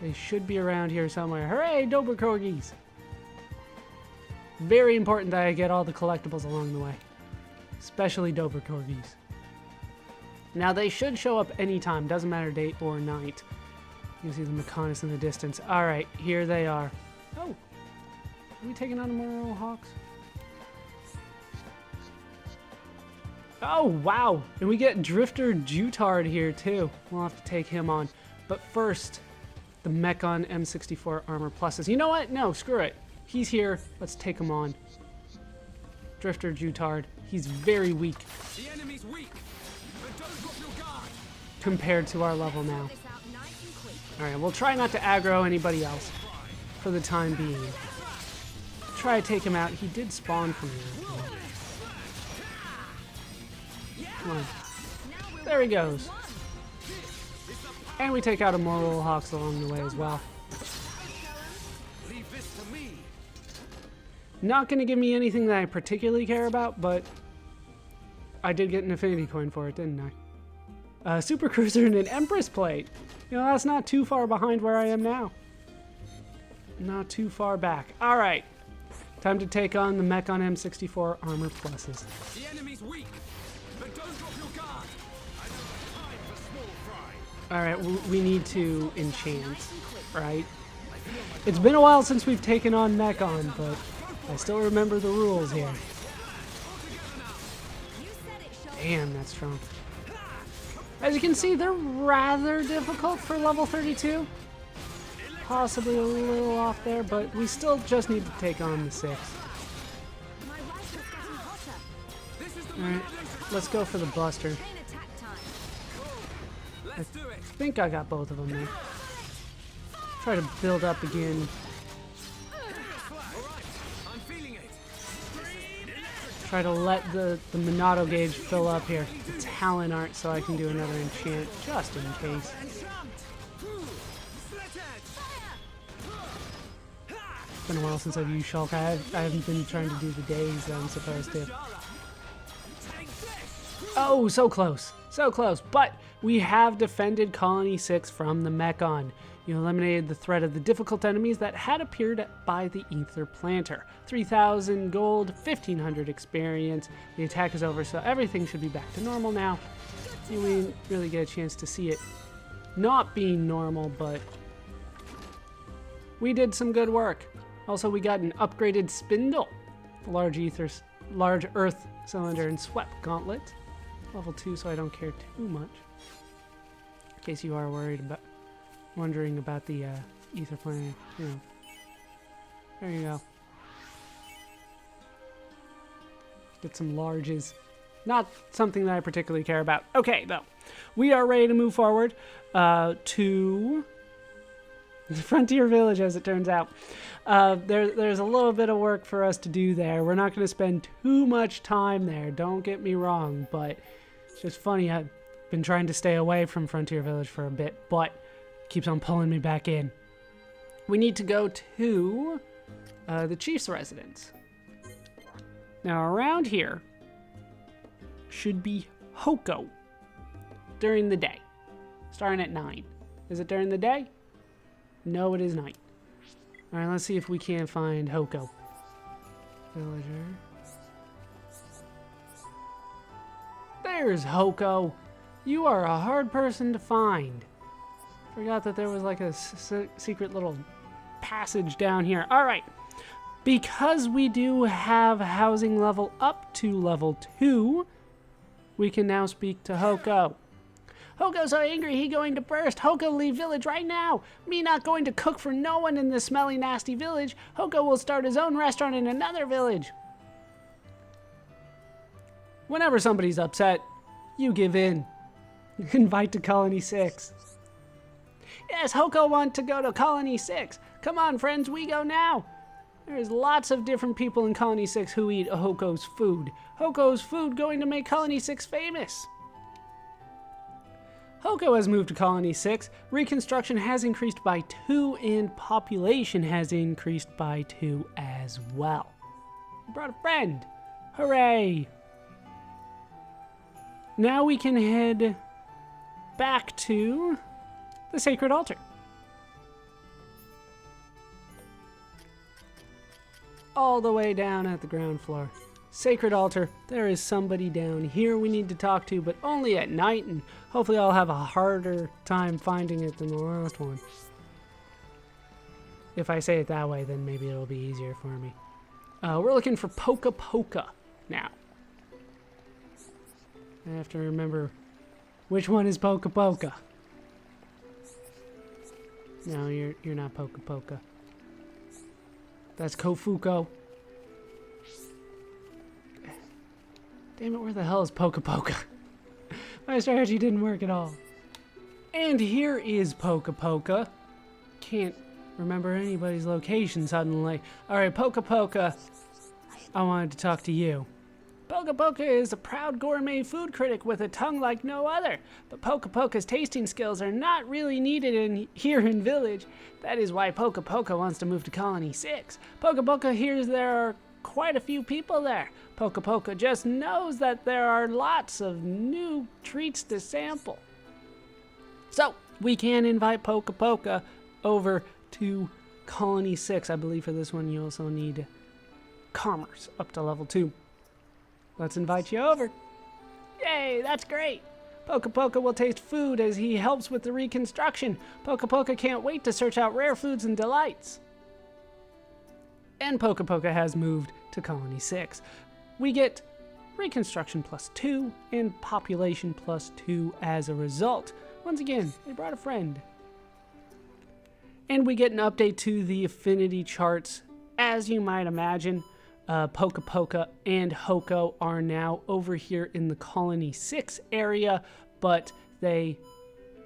They should be around here somewhere. Hooray, Dober Corgis! Very important that I get all the collectibles along the way. Especially Dober Corgis. Now they should show up anytime, doesn't matter day or night. You can see the Mechonis in the distance. Alright, here they are. Oh! Are we taking on more Royal Hawks? Oh, wow! And we get Drifter Jutard here too. We'll have to take him on. But first, the Mechon M64 Armor Pluses. You know what? No, screw it. He's here. Let's take him on. Drifter Jutard. He's very weak. The enemy's weak, but don't drop your guard. Compared to our level now. Alright, we'll try not to aggro anybody else for the time being. Try to take him out. He did spawn from here. Come on. There he goes. And we take out a more Royal Hawks along the way as well. Leave this to me. Not going to give me anything that I particularly care about, but I did get an Affinity Coin for it, didn't I? Super Cruiser and an Empress Plate. You know, that's not too far behind where I am now. Not too far back. Alright. Time to take on the Mechon M64 Armor Pluses. The enemy's weak, but don't drop your guard. I don't have time for small fry. Alright, we need to enchant, right? It's been a while since we've taken on Mechon, but I still remember the rules here. Damn, that's strong. As you can see, they're rather difficult for level 32. Possibly a little off there, but we still just need to take on the 6. Alright, let's go for the Buster. I think I got both of them there. Try to build up again. Try to let the Monado gauge fill up here. The Talon Art so I can do another enchant just in case. It's been a while since I've used Shulk. I haven't been trying to do the days that I'm supposed to. Oh, so close. So close. But we have defended Colony 6 from the Mechon. You eliminated the threat of the difficult enemies that had appeared by the Ether Planter. 3,000 gold, 1,500 experience. The attack is over, so everything should be back to normal now. We didn't really get a chance to see it not being normal, but we did some good work. Also, we got an upgraded Spindle, large Earth Cylinder, and Swept Gauntlet. Level 2, so I don't care too much. In case you are wondering about the Ether Planter, you know. There you go. Get some larges. Not something that I particularly care about. Okay, though. We are ready to move forward to the Frontier Village, as it turns out. There's a little bit of work for us to do there. We're not going to spend too much time there. Don't get me wrong, but it's just funny. I've been trying to stay away from Frontier Village for a bit, but it keeps on pulling me back in. We need to go to the Chief's residence. Now, around here should be Hoko during the day, starting at 9. Is it during the day? No, it is night. All right, let's see if we can find Hoko. Villager. There's Hoko. You are a hard person to find. Forgot that there was like a secret little passage down here. All right. Because we do have housing level up to level 2, we can now speak to Hoko. Hoko's so angry he going to burst. Hoko leave village right now. Me not going to cook for no one in this smelly nasty village. Hoko will start his own restaurant in another village. Whenever somebody's upset, you give in. Invite to Colony 6. Yes, Hoko want to go to Colony 6. Come on, friends, we go now. There's lots of different people in Colony 6 who eat Hoko's food. Hoko's food going to make Colony 6 famous. Hoko has moved to Colony 6. Reconstruction has increased by 2 and population has increased by 2 as well. Brought a friend. Hooray! Now we can head back to the Sacred Altar. all the way down at the ground floor. Sacred altar, there is somebody down here we need to talk to, but only at night, and hopefully I'll have a harder time finding it than the last one. If I say it that way, then maybe it'll be easier for me. We're looking for Poca Poca now. I have to remember which one is Poca Poca. No, you're not Poca Poca. That's Kofuko. Damn it, where the hell is Poca Poca? My strategy didn't work at all. And here is Poca Poca. Can't remember anybody's location suddenly. Alright, Poca Poca, I wanted to talk to you. Poca Poca is a proud gourmet food critic with a tongue like no other, but Poca Poca's tasting skills are not really needed here in Village. That is why Poca Poca wants to move to Colony 6. Poca Poca hears there are quite a few people there. Poca Poca just knows that there are lots of new treats to sample. So, we can invite Poca Poca over to Colony 6. I believe for this one you also need commerce up to level 2. Let's invite you over. Yay, that's great. Poca Poca will taste food as he helps with the reconstruction. Poca Poca can't wait to search out rare foods and delights. And Poca Poca has moved to Colony 6. We get reconstruction +2 and population +2 as a result. Once again, they brought a friend. And we get an update to the affinity charts. As you might imagine, Poca Poca and Hoko are now over here in the Colony 6 area, but they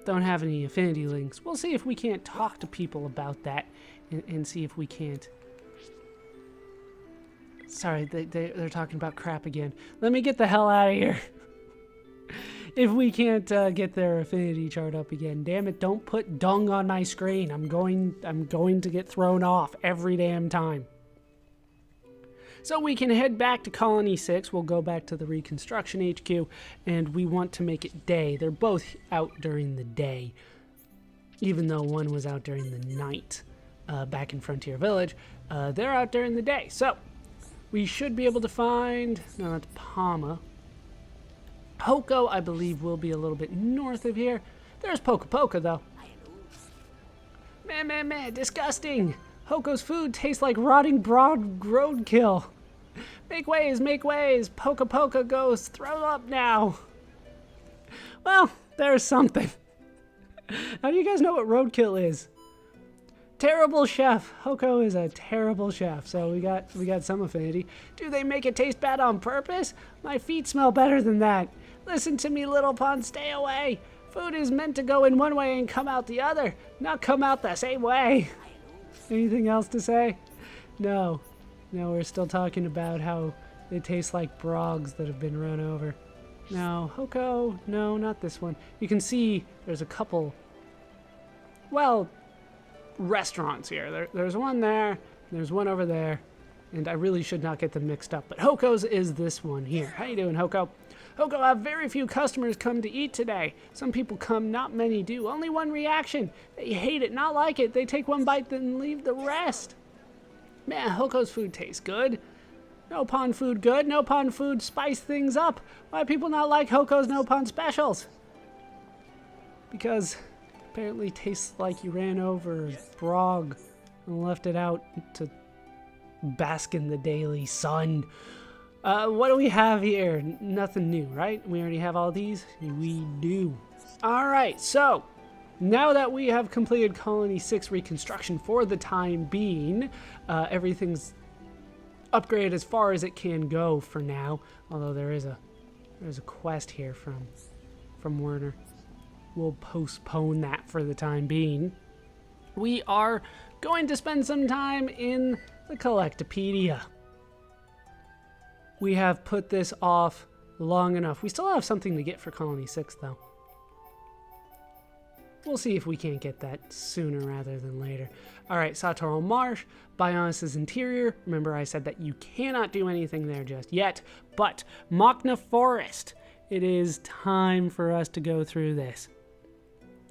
don't have any affinity links. We'll see if we can't talk to people about that and see if we can't. Sorry, they're talking about crap again. Let me get the hell out of here. If we can't get their affinity chart up again. Damn it, don't put dung on my screen. I'm going to get thrown off every damn time. So we can head back to Colony 6. We'll go back to the Reconstruction HQ, and we want to make it day. They're both out during the day, even though one was out during the night back in Frontier Village. They're out during the day. So we should be able to find... No, that's Palma. Hoko, I believe, will be a little bit north of here. There's Poca Poca, though. Meh, disgusting. Hoko's food tastes like rotting broad roadkill. Make ways. Poca Poca goes, throw up now. Well, there's something. How do you guys know what roadkill is? Terrible chef. Hoko is a terrible chef, so we got some affinity. Do they make it taste bad on purpose? My feet smell better than that. Listen to me, little pond, stay away. Food is meant to go in one way and come out the other, not come out the same way. Anything else to say? No, we're still talking about how they taste like brogs that have been run over. No, Hoko, no, not this one. You can see there's a couple, well, restaurants here. There's one there, there's one over there, and I really should not get them mixed up, but Hoko's is this one here. How you doing, Hoko? Hoko, I have very few customers come to eat today. Some people come, not many do. Only one reaction. They hate it, not like it. They take one bite, then leave the rest. Man, Hoko's food tastes good. No pond food good. No pond food spice things up. Why people not like Hoko's no pond specials? Because apparently it tastes like you ran over a frog and left it out to bask in the daily sun. What do we have here? Nothing new, right? We already have all these? We do. Alright, so now that we have completed Colony 6 reconstruction for the time being, everything's upgraded as far as it can go for now. Although there's a quest here from Werner. We'll postpone that for the time being. We are going to spend some time in the Collectopedia. We have put this off long enough. We still have something to get for Colony 6, though. We'll see if we can't get that sooner rather than later. Alright, Satoral Marsh, Bionis' interior. Remember I said that you cannot do anything there just yet. But Machna Forest. It is time for us to go through this.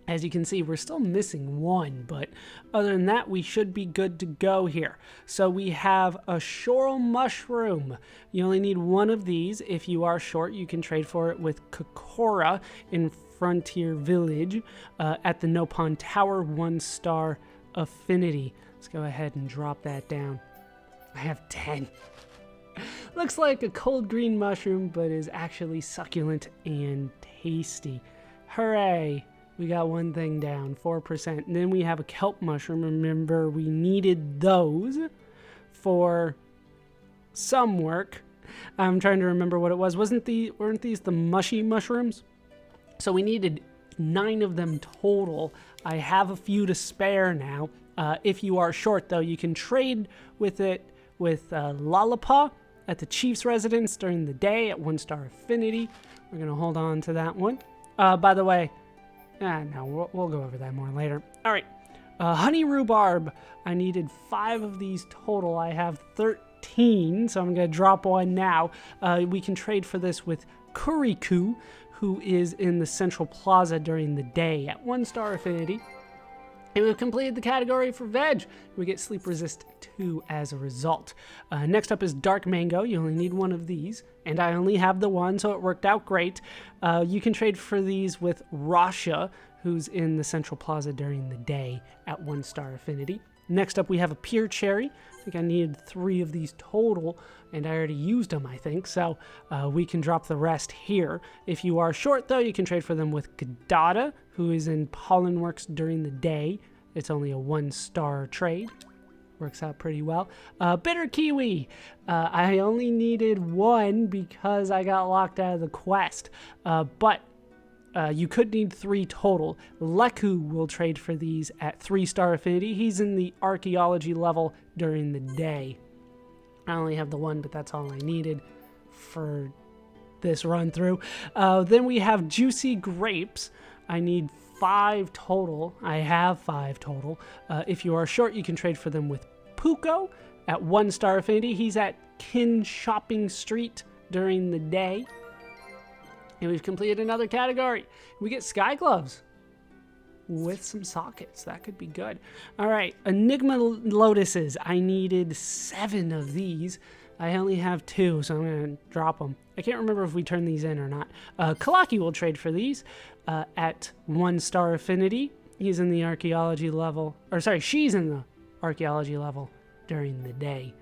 As you can see, we're still missing one, but other than that, we should be good to go here. So we have a Shoral Mushroom. You only need one of these. If you are short, you can trade for it with Kokora in Frontier Village at the Nopon Tower 1-star affinity. Let's go ahead and drop that down. I have 10. Looks like a cold green mushroom, but is actually succulent and tasty. Hooray! We got one thing down, 4%. And then we have a kelp mushroom. Remember, we needed those for some work. I'm trying to remember what it was. Weren't these the mushy mushrooms? So we needed 9 of them total. I have a few to spare now. If you are short, though, you can trade with it with Lollipop at the Chief's residence during the day at 1-star affinity. We're going to hold on to that one. By the way, no, we'll go over that more later. All right, honey rhubarb. I needed 5 of these total. I have 13, so I'm going to drop one now. We can trade for this with Kuriku, who is in the Central Plaza during the day at 1-star affinity. And we've completed the category for veg. We get sleep resist 2 as a result. Next up is dark mango. You only need one of these, and I only have the one, so it worked out great. You can trade for these with Rasha, who's in the Central Plaza during the day at 1-star affinity. Next up, we have a pure cherry. I think I needed 3 of these total, and I already used them, I think, so we can drop the rest here. If you are short, though, you can trade for them with Gadada, who is in Pollenworks during the day. It's only a 1-star trade. Works out pretty well. Bitter kiwi. I only needed 1 because I got locked out of the quest, but you could need 3 total. Leku will trade for these at 3-star affinity. He's in the archaeology level during the day. I only have the 1, but that's all I needed for this run through. Then we have juicy grapes. I need 5 total. I have 5 total. If you are short, you can trade for them with Puko at 1-star affinity. He's at Kin Shopping Street during the day. And we've completed another category. We get sky gloves with some sockets. That could be good. All right, Enigma lotuses. I needed 7 of these. I only have 2, so I'm going to drop them. I can't remember if we turned these in or not. Kalaki will trade for these at 1-star affinity. He's in the archaeology level. Or sorry, she's in the archaeology level during the day.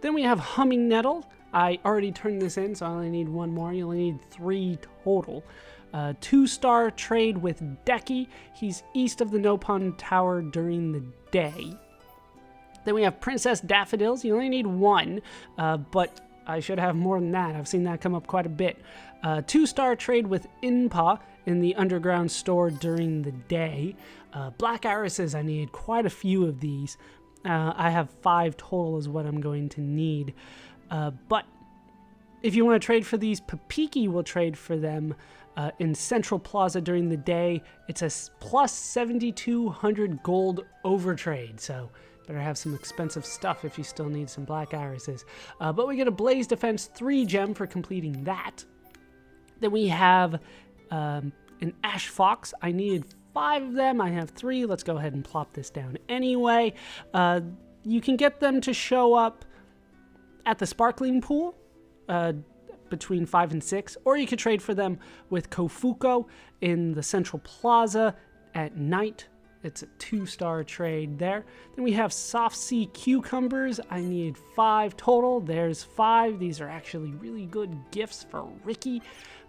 Then we have humming nettle. I already turned this in, so I only need 1 more. You only need 3 total. 2-star trade with Deki. He's east of the Nopon Tower during the day. Then we have Princess Daffodils. You only need 1, but I should have more than that. I've seen that come up quite a bit. 2-star trade with Inpa in the underground store during the day. Black irises, I needed quite a few of these. I have 5 total is what I'm going to need. But if you want to trade for these, Papiki will trade for them in Central Plaza during the day. It's a plus 7,200 gold overtrade, so better have some expensive stuff if you still need some black irises. But we get a Blaze Defense 3 gem for completing that. Then we have an Ash Fox. I needed 5 of them. I have 3. Let's go ahead and plop this down anyway. You can get them to show up at the Sparkling Pool between 5 and 6, or you could trade for them with Kofuko in the Central Plaza at night. It's a 2-star trade there. Then we have Soft Sea Cucumbers. I need 5 total. There's 5. These are actually really good gifts for Ricky.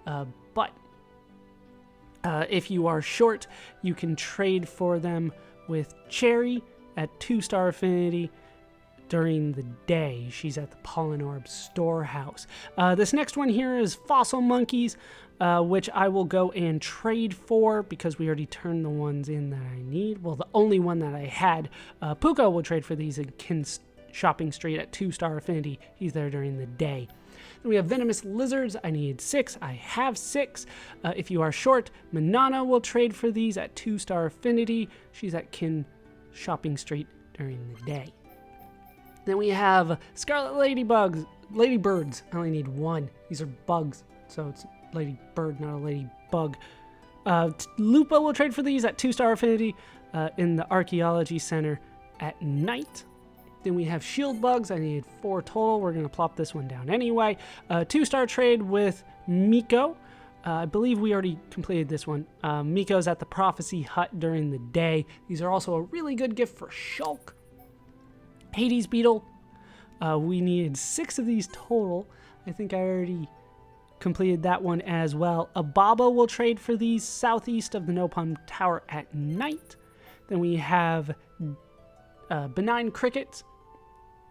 But if you are short, you can trade for them with Cherry at 2-star affinity during the day. She's at the Pollen Orb Storehouse. This next one here is Fossil Monkeys, which I will go and trade for because we already turned the ones in that I need. Well, the only one that I had. Puko will trade for these in Kin's Shopping Street at 2-star affinity. He's there during the day. Then we have Venomous Lizards. I need 6. I have 6. If you are short, Manana will trade for these at 2-star affinity. She's at Kin Shopping Street during the day. Then we have Scarlet Ladybirds. I only need 1. These are bugs, so it's ladybird, not a ladybug. Lupa will trade for these at 2-star affinity in the Archaeology Center at night. Then we have shield bugs. I need 4 total. We're going to plop this one down anyway. 2-star trade with Miko. I believe we already completed this one. Miko's at the Prophecy Hut during the day. These are also a really good gift for Shulk. Hades Beetle. We needed 6 of these total. I think I already completed that one as well. Ababa will trade for these southeast of the Nopon Tower at night. Then we have Benign Crickets.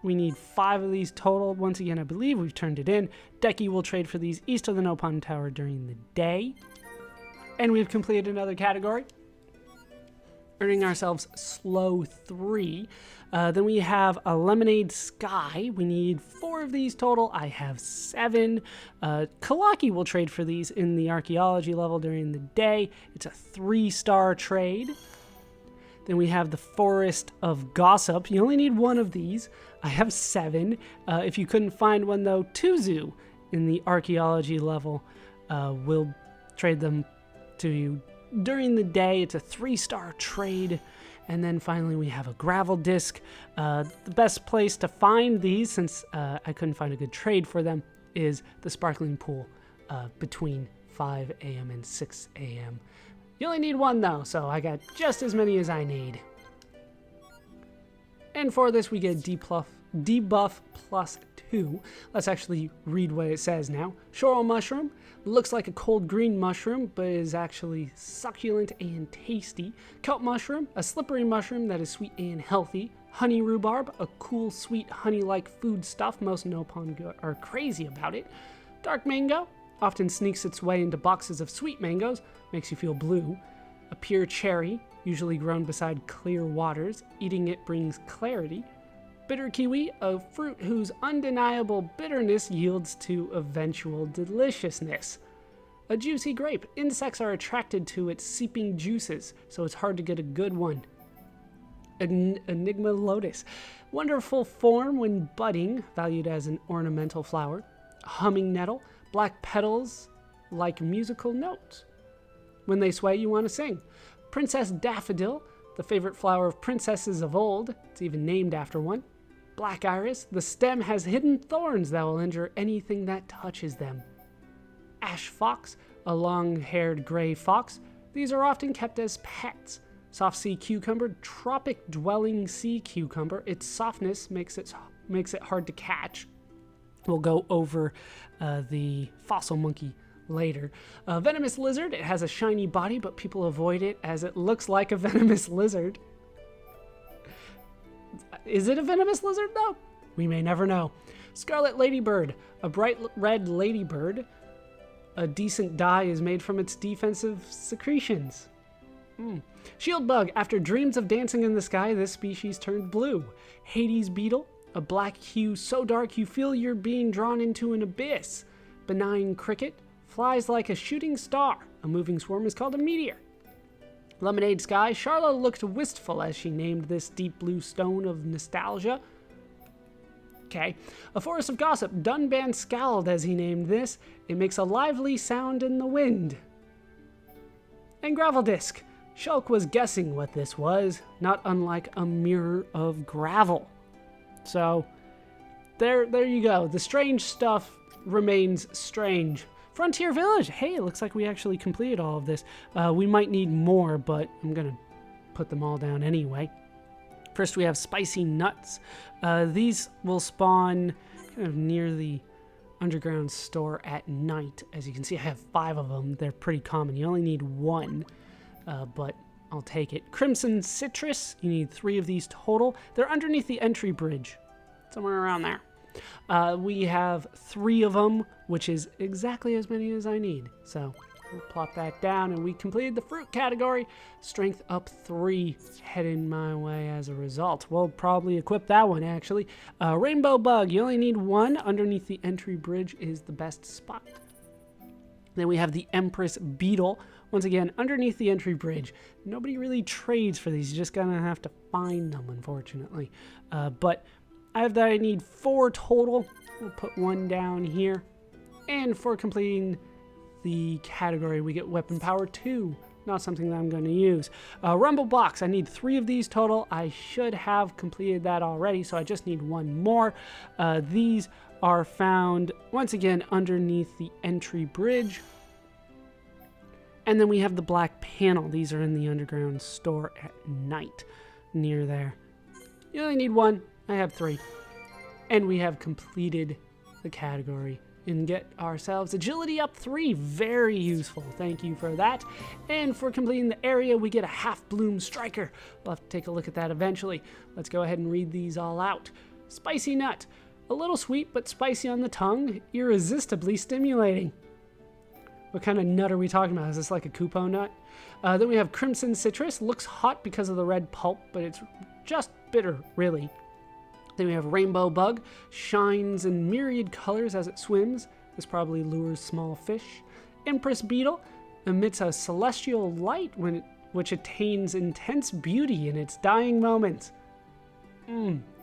We need 5 of these total. Once again, I believe we've turned it in. Deki will trade for these east of the Nopon Tower during the day. And we've completed another category, earning ourselves Slow 3. Then we have a Lemonade Sky. We need 4 of these total. I have 7. Kalaki will trade for these in the Archaeology level during the day. It's a 3-star trade. Then we have the Forest of Gossip. You only need 1 of these. I have 7. If you couldn't find one, though, Tuzu in the Archaeology level will trade them to you during the day. It's a 3-star trade. And then finally, we have a Gravel Disc. The best place to find these, since I couldn't find a good trade for them, is the Sparkling Pool between 5 a.m. and 6 a.m. You only need 1, though, so I got just as many as I need. And for this, we get debuff plus 2. Let's actually read what it says now. Shoral Mushroom looks like a cold green mushroom, but is actually succulent and tasty. Kelp Mushroom, a slippery mushroom that is sweet and healthy. Honey Rhubarb, a cool, sweet, honey-like food stuff. Most Nopon are crazy about it. Dark Mango often sneaks its way into boxes of sweet mangoes, makes you feel blue. A Pure Cherry, usually grown beside clear waters. Eating it brings clarity. Bitter Kiwi, a fruit whose undeniable bitterness yields to eventual deliciousness. A Juicy Grape, insects are attracted to its seeping juices, so it's hard to get a good one. Enigma Lotus, wonderful form when budding, valued as an ornamental flower. Humming Nettle, black petals like musical notes. When they sway, you want to sing. Princess Daffodil, the favorite flower of princesses of old. It's even named after one. Black Iris, the stem has hidden thorns that will injure anything that touches them. Ash Fox, a long-haired gray fox. These are often kept as pets. Soft Sea Cucumber, tropic-dwelling sea cucumber. Its softness makes it hard to catch. We'll go over the fossil monkey later. Venomous Lizard, it has a shiny body, but people avoid it as it looks like a venomous lizard. Is it a venomous lizard, though? We may never know. Scarlet Ladybird, a bright red ladybird. A decent dye is made from its defensive secretions. Shield Bug, after dreams of dancing in the sky, this species turned blue. Hades Beetle, a black hue so dark you feel you're being drawn into an abyss. Benign Cricket, flies like a shooting star. A moving swarm is called a meteor. Lemonade Sky, Charlotte looked wistful as she named this deep blue stone of nostalgia. Okay. A Forest of Gossip, Dunban scowled as he named this. It makes a lively sound in the wind. And Gravel Disc, Shulk was guessing what this was, not unlike a mirror of gravel. So, there you go. The strange stuff remains strange. Frontier Village. Hey, it looks like we actually completed all of this. We might need more, but I'm going to put them all down anyway. First, we have Spicy Nuts. These will spawn kind of near the underground store at night. As you can see, I have 5 of them. They're pretty common. You only need 1, but I'll take it. Crimson Citrus. You need 3 of these total. They're underneath the entry bridge, somewhere around there. We have 3 of them, which is exactly as many as I need. So we'll plop that down, and we completed the fruit category. Strength up 3, heading my way as a result. We'll probably equip that one, actually. Rainbow Bug, you only need 1. Underneath the entry bridge is the best spot. Then we have the Empress Beetle. Once again, underneath the entry bridge. Nobody really trades for these. You're just gonna have to find them, unfortunately. But I have that I need 4 total. We'll put 1 down here. And for completing the category, we get weapon power 2. Not something that I'm going to use. Rumble box, I need 3 of these total. I should have completed that already, so I just need 1 more. These are found, once again, underneath the entry bridge. And then we have the black panel. These are in the underground store at night, near there. You only need 1. I have 3. And we have completed the category and get ourselves agility up 3. Very useful. Thank you for that. And for completing the area, we get a half bloom striker. We'll have to take a look at that eventually. Let's go ahead and read these all out. Spicy nut. A little sweet but spicy on the tongue, irresistibly stimulating. What kind of nut are we talking about? Is this like a Kupo nut? Then we have crimson citrus. Looks hot because of the red pulp, but it's just bitter, really. Then we have rainbow bug. Shines in myriad colors as it swims. This probably lures small fish. Empress beetle emits a celestial light which attains intense beauty in its dying moments.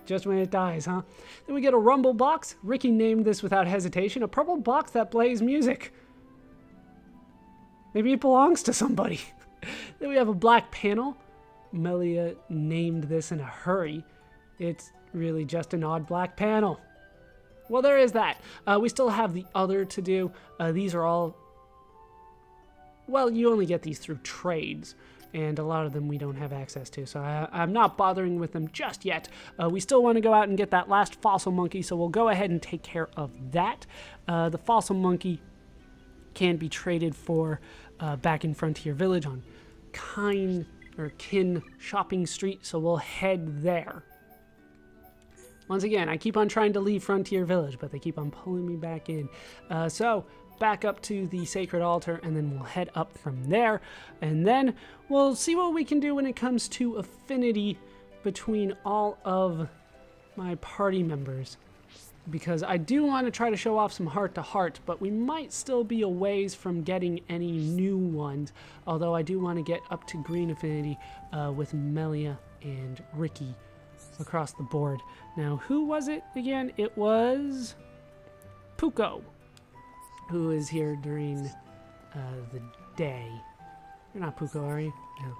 Just when it dies, huh? Then we get a rumble box. Ricky named this without hesitation. A purple box that plays music. Maybe it belongs to somebody. Then we have a black panel. Melia named this in a hurry. It's really just an odd black panel. Well, there is that. We still have the other to do. These are all... Well, you only get these through trades, and a lot of them we don't have access to, so I'm not bothering with them just yet. We still want to go out and get that last fossil monkey, so we'll go ahead and take care of that. The fossil monkey can be traded for back in Frontier Village on Kin Shopping Street, so we'll head there. Once again, I keep on trying to leave Frontier Village, but they keep on pulling me back in. So back up to the Sacred Altar, and then we'll head up from there. And then we'll see what we can do when it comes to affinity between all of my party members. Because I do want to try to show off some heart-to-heart, but we might still be a ways from getting any new ones. Although I do want to get up to green affinity with Melia and Ricky across the board. Now, who was it again? It was Puko, who is here during the day. You're not Puko, are you? No.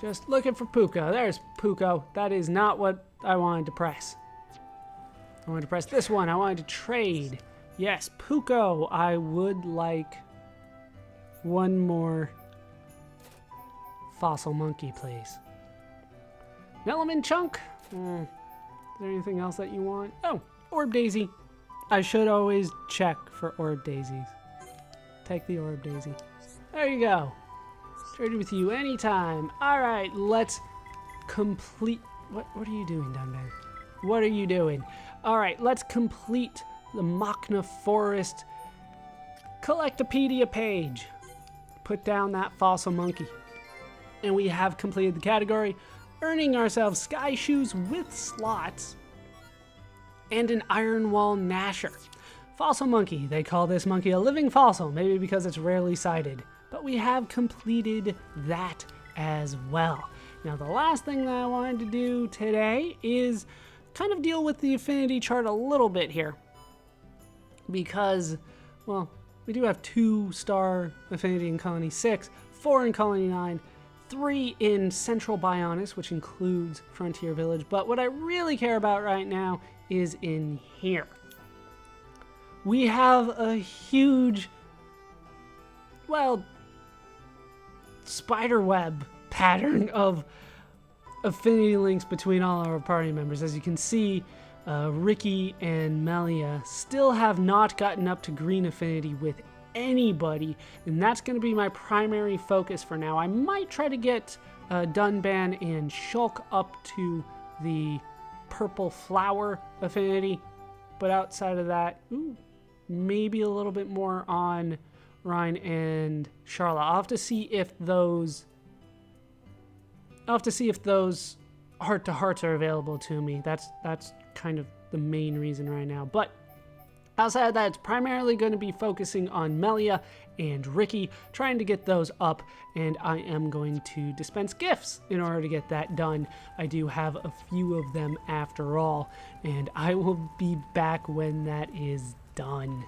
Just looking for Puko. There's Puko. That is not what I wanted to press. I wanted to press this one. I wanted to trade. Yes, Puko. I would like 1 more fossil monkey, please. Element chunk. Is there anything else that you want? Oh, orb daisy. I should always check for orb daisies. Take the orb daisy. There you go. Trade with you anytime. All right, let's complete. What are you doing down there? What are you doing? All right, let's complete the Machna Forest Collectopedia page. Put down that fossil monkey. And we have completed the category, earning ourselves sky shoes with slots and an iron wall gnasher. Fossil monkey. They call this monkey a living fossil, maybe because it's rarely sighted. But we have completed that as well. Now, the last thing that I wanted to do today is kind of deal with the affinity chart a little bit here. Because, well, we do have 2-star affinity in Colony 6, 4 in Colony 9, 3 in Central Bionis, which includes Frontier Village. But what I really care about right now is in here. We have a huge, well, spiderweb pattern of affinity links between all our party members. As you can see, Ricky and Melia still have not gotten up to green affinity with anybody, and that's going to be my primary focus for now. I might try to get Dunban and Shulk up to the purple flower affinity, but outside of that, maybe a little bit more on Ryan and Charlotte. I'll have to see if those heart-to-hearts are available to me. That's kind of the main reason right now. But outside of that, it's primarily going to be focusing on Melia and Ricky, trying to get those up, and I am going to dispense gifts in order to get that done. I do have a few of them after all, and I will be back when that is done.